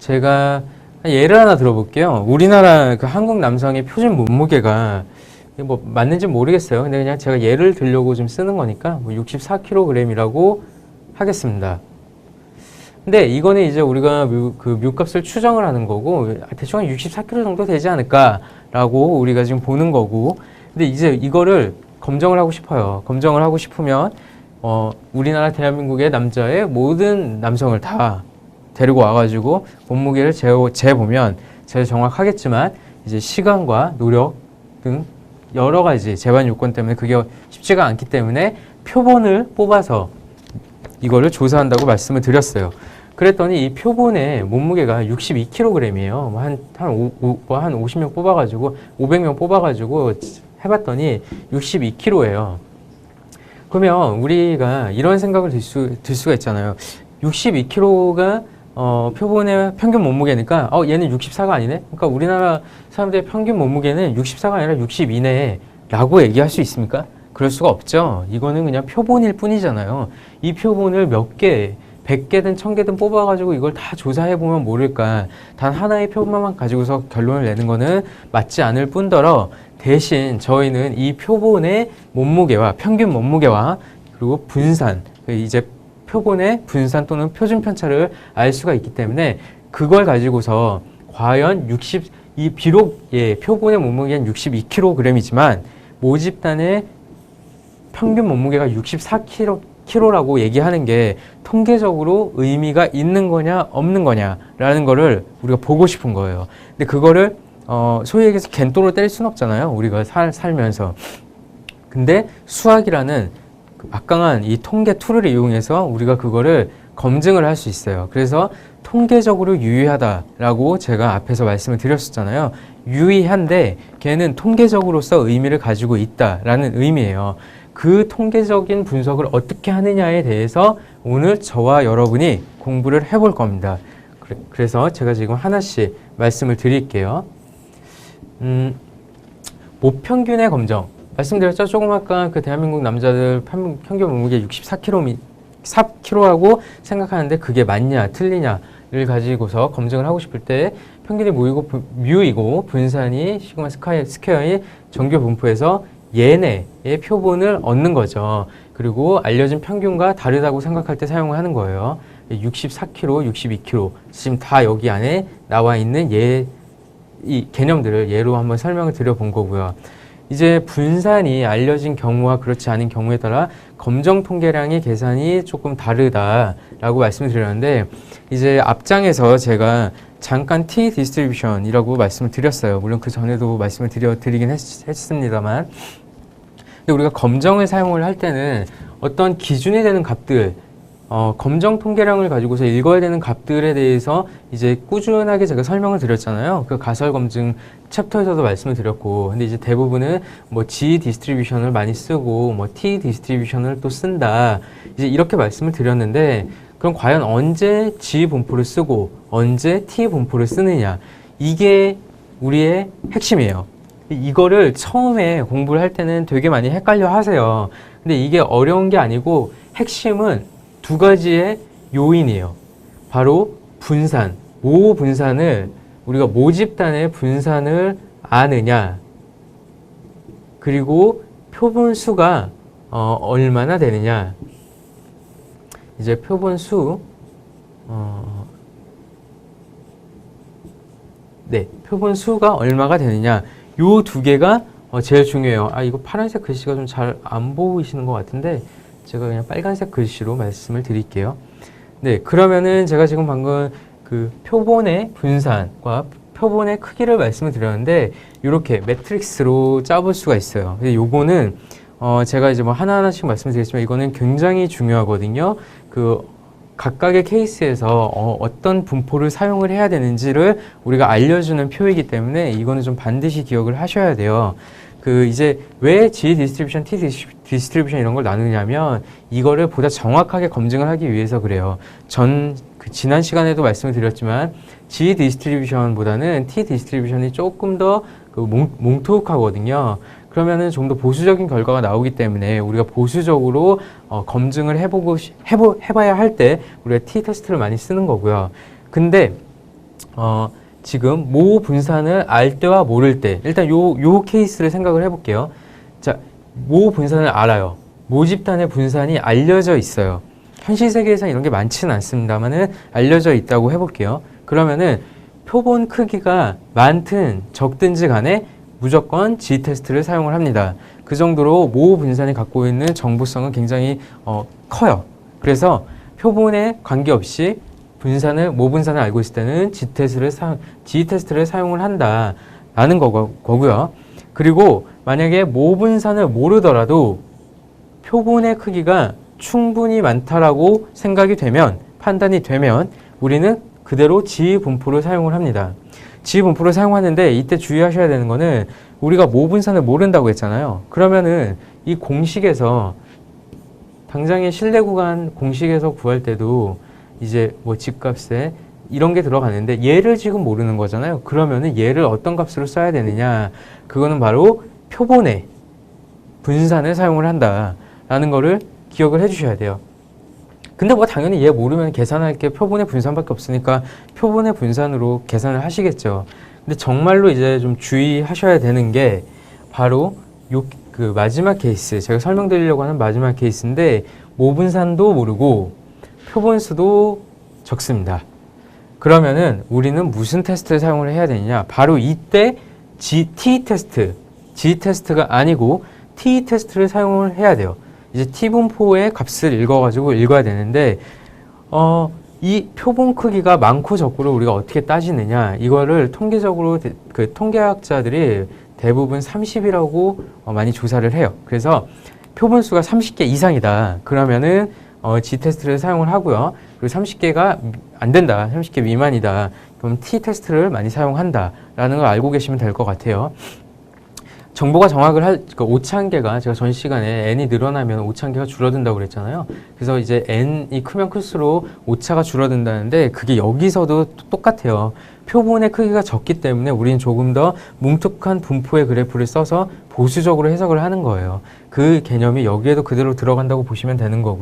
제가 예를 하나 들어볼게요. 우리나라 그 한국 남성의 표준 몸무게가 뭐 맞는지 모르겠어요. 근데 그냥 제가 예를 들려고 좀 쓰는 거니까 뭐 64kg이라고 하겠습니다. 근데 이거는 이제 우리가 뮤값을 추정을 하는 거고 대충 한 64kg 정도 되지 않을까라고 우리가 지금 보는 거고. 근데 이제 이거를 검정을 하고 싶어요. 검정을 하고 싶으면 우리나라 대한민국의 남자의 모든 남성을 다 데리고 와가지고 몸무게를 재보면 제가 정확하겠지만 이제 시간과 노력 등 여러 가지 재반 요건 때문에 그게 쉽지가 않기 때문에 표본을 뽑아서 이거를 조사한다고 말씀을 드렸어요. 그랬더니 이 표본의 몸무게가 62kg이에요. 한 50명 뽑아가지고 500명 뽑아가지고 해봤더니 62kg예요. 그러면 우리가 이런 생각을 들 수가 있잖아요. 62kg가 표본의 평균 몸무게니까 얘는 64가 아니네? 그러니까 우리나라 사람들의 평균 몸무게는 64가 아니라 62네 라고 얘기할 수 있습니까? 그럴 수가 없죠. 이거는 그냥 표본일 뿐이잖아요. 이 표본을 몇 개, 100개든 1000개든 뽑아가지고 이걸 다 조사해보면 모를까. 단 하나의 표본만 가지고서 결론을 내는 거는 맞지 않을 뿐더러 대신 저희는 이 표본의 몸무게와 평균 몸무게와 그리고 분산, 이제 표본의 분산 또는 표준 편차를 알 수가 있기 때문에 그걸 가지고서 과연 비록 표본의 몸무게는 62kg이지만 모집단의 평균 몸무게가 64kg라고 얘기하는 게 통계적으로 의미가 있는 거냐 없는 거냐라는 거를 우리가 보고 싶은 거예요. 근데 그거를 소위 얘기해서 겐또로 뗄 수는 없잖아요. 우리가 살면서. 근데 수학이라는 막강한 이 통계 툴을 이용해서 우리가 그거를 검증을 할 수 있어요. 그래서 통계적으로 유의하다라고 제가 앞에서 말씀을 드렸었잖아요. 유의한데 걔는 통계적으로서 의미를 가지고 있다라는 의미예요. 그 통계적인 분석을 어떻게 하느냐에 대해서 오늘 저와 여러분이 공부를 해볼 겁니다. 그래서 제가 지금 하나씩 말씀을 드릴게요. 모평균의 검정. 말씀드렸죠? 조금 아까 그 대한민국 남자들 평균 몸무게 64kg하고 생각하는데 그게 맞냐, 틀리냐를 가지고서 검증을 하고 싶을 때 평균이 뮤이고 분산이 시그마 스퀘어인 정규 분포에서 얘네의 표본을 얻는 거죠. 그리고 알려진 평균과 다르다고 생각할 때 사용을 하는 거예요. 64kg, 62kg. 지금 다 여기 안에 나와 있는 이 개념들을 예로 한번 설명을 드려본 거고요. 이제 분산이 알려진 경우와 그렇지 않은 경우에 따라 검정 통계량의 계산이 조금 다르다라고 말씀을 드렸는데 이제 앞장에서 제가 잠깐 T 디스트리뷰션이라고 말씀을 드렸어요. 물론 그 전에도 말씀을 드리긴 했습니다만 근데 우리가 검정을 사용을 할 때는 어떤 기준이 되는 값들 검정 통계량을 가지고서 읽어야 되는 값들에 대해서 이제 꾸준하게 제가 설명을 드렸잖아요. 그 가설 검증 챕터에서도 말씀을 드렸고, 근데 이제 대부분은 뭐 G 디스트리뷰션을 많이 쓰고, 뭐 T 디스트리뷰션을 또 쓴다. 이제 이렇게 말씀을 드렸는데, 그럼 과연 언제 G 분포를 쓰고, 언제 T 분포를 쓰느냐. 이게 우리의 핵심이에요. 이거를 처음에 공부를 할 때는 되게 많이 헷갈려 하세요. 근데 이게 어려운 게 아니고, 핵심은 두 가지의 요인이에요. 바로 분산, 분산을 우리가 모집단의 분산을 아느냐 그리고 표본수가 얼마나 되느냐 이제 표본수 표본수가 얼마가 되느냐 요 두 개가 제일 중요해요. 이거 파란색 글씨가 좀 잘 안 보이시는 것 같은데 제가 그냥 빨간색 글씨로 말씀을 드릴게요. 네, 그러면은 제가 지금 방금 그 표본의 분산과 표본의 크기를 말씀을 드렸는데 이렇게 매트릭스로 짜볼 수가 있어요. 근데 요거는 제가 이제 뭐 하나하나씩 말씀드리겠지만 이거는 굉장히 중요하거든요. 그 각각의 케이스에서 어떤 분포를 사용을 해야 되는지를 우리가 알려주는 표이기 때문에 이거는 좀 반드시 기억을 하셔야 돼요. 이제 왜 G 디스트리뷰션, T 디스트리뷰션 이런 걸 나누냐면 이거를 보다 정확하게 검증을 하기 위해서 그래요. 지난 시간에도 말씀을 드렸지만 G 디스트리뷰션보다는 T 디스트리뷰션이 조금 더 뭉툭하거든요. 그러면은 좀 더 보수적인 결과가 나오기 때문에 우리가 보수적으로 검증을 해봐야 할 때 우리가 T 테스트를 많이 쓰는 거고요. 근데 지금 모 분산을 알 때와 모를 때, 일단 요 케이스를 생각을 해볼게요. 자, 모 분산을 알아요. 모집단의 분산이 알려져 있어요. 현실 세계에서 이런 게 많지는 않습니다만은 알려져 있다고 해볼게요. 그러면은 표본 크기가 많든 적든지 간에 무조건 G-테스트를 사용을 합니다. 그 정도로 모 분산이 갖고 있는 정보성은 굉장히 커요. 그래서 표본에 관계없이 모 분산을 알고 있을 때는 G-테스트를 사용을 한다라는 거고요. 그리고 만약에 모 분산을 모르더라도 표본의 크기가 충분히 많다라고 판단이 되면 우리는 그대로 G 분포를 사용을 합니다. G 분포를 사용하는데 이때 주의하셔야 되는 거는 우리가 모 분산을 모른다고 했잖아요. 그러면은 이 공식에서 당장의 신뢰 구간 공식에서 구할 때도 이제 뭐 집값에 이런 게 들어가는데 얘를 지금 모르는 거잖아요. 그러면은 얘를 어떤 값으로 써야 되느냐? 그거는 바로 표본의 분산을 사용을 한다라는 거를 기억을 해주셔야 돼요. 근데 뭐 당연히 얘 모르면 계산할 게 표본의 분산밖에 없으니까 표본의 분산으로 계산을 하시겠죠. 근데 정말로 이제 좀 주의하셔야 되는 게 바로 그 마지막 케이스, 제가 설명드리려고 하는 마지막 케이스인데 모 분산도 모르고 표본수도 적습니다. 그러면은 우리는 무슨 테스트를 사용을 해야 되느냐? 바로 이때 T-테스트, G-테스트가 아니고 T-테스트를 사용을 해야 돼요. 이제 T분포의 값을 읽어야 되는데, 이 표본 크기가 많고 적고를 우리가 어떻게 따지느냐, 이거를 통계적으로 그 통계학자들이 대부분 30이라고 많이 조사를 해요. 그래서 표본수가 30개 이상이다. 그러면은 G-테스트를 사용을 하고요. 그리고 30개가 안 된다. 30개 미만이다. 그럼 T-테스트를 많이 사용한다라는 걸 알고 계시면 될 것 같아요. 정보가 그러니까 오차한계가 제가 전 시간에 n이 늘어나면 오차한계가 줄어든다고 그랬잖아요. 그래서 이제 n이 크면 클수록 오차가 줄어든다는데 그게 여기서도 똑같아요. 표본의 크기가 적기 때문에 우리는 조금 더 뭉툭한 분포의 그래프를 써서 보수적으로 해석을 하는 거예요. 그 개념이 여기에도 그대로 들어간다고 보시면 되는 거고요.